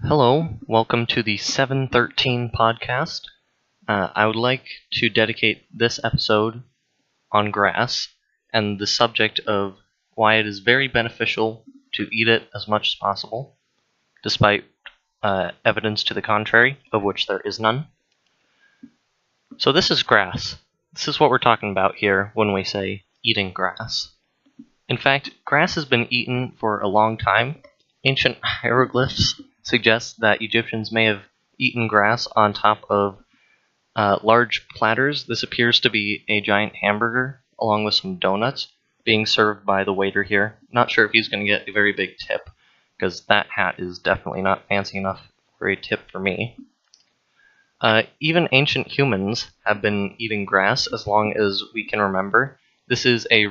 Hello, welcome to the 713 podcast. I would like to dedicate this episode on grass and the subject of why it is very beneficial to eat it as much as possible, despite evidence to the contrary, of which there is none. So this is grass. This is what we're talking about here when we say eating grass. In fact, grass has been eaten for a long time. Ancient hieroglyphs suggest that Egyptians may have eaten grass on top of large platters. This appears to be a giant hamburger along with some donuts being served by the waiter here. Not sure if he's going to get a very big tip, because that hat is definitely not fancy enough for a tip for me. Even ancient humans have been eating grass as long as we can remember. This is a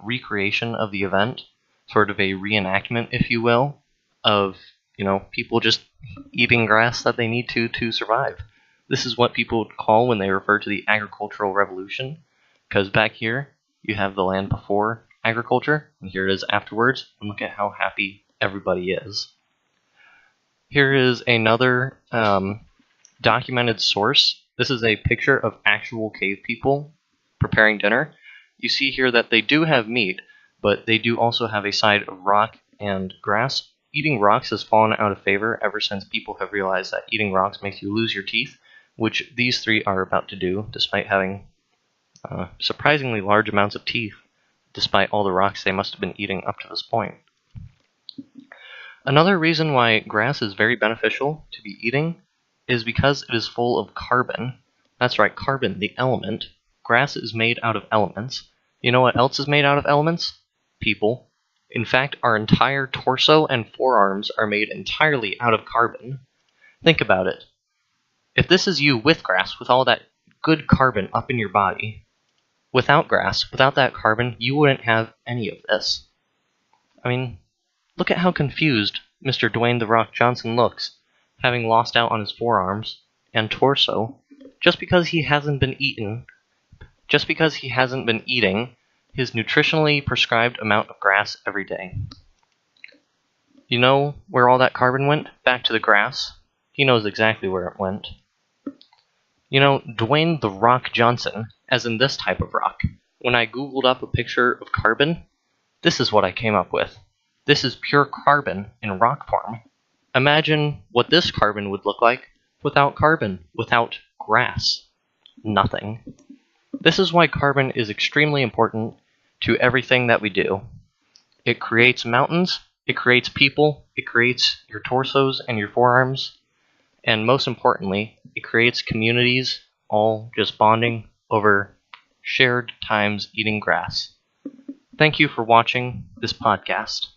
recreation of the event, sort of a reenactment, if you will, of people just eating grass that they need to survive. This is what people would call when they refer to the agricultural revolution, because back here you have the land before agriculture, and here it is afterwards, and look at how happy everybody is. Here is another documented source. This is a picture of actual cave people preparing dinner. You see here that they do have meat, but they do also have a side of rock and grass. Eating rocks has fallen out of favor ever since people have realized that eating rocks makes you lose your teeth, which these three are about to do, despite having surprisingly large amounts of teeth, despite all the rocks they must have been eating up to this point. Another reason why grass is very beneficial to be eating is because it is full of carbon. That's right, carbon, the element. Grass is made out of elements. You know what else is made out of elements? People. In fact, our entire torso and forearms are made entirely out of carbon. Think about it. If this is you with grass, with all that good carbon up in your body, without grass, without that carbon, you wouldn't have any of this. I mean, look at how confused Mr. Dwayne "The Rock" Johnson looks, having lost out on his forearms and torso, just because he hasn't been eating his nutritionally prescribed amount of grass every day. You know where all that carbon went? Back to the grass. He knows exactly where it went. You know, Dwayne "The Rock" Johnson, as in this type of rock. When I googled up a picture of carbon, this is what I came up with. This is pure carbon in rock form. Imagine what this carbon would look like without carbon, without grass. Nothing. This is why carbon is extremely important to everything that we do. It creates mountains, it creates people, it creates your torsos and your forearms, and most importantly, it creates communities all just bonding over shared times eating grass. Thank you for watching this podcast.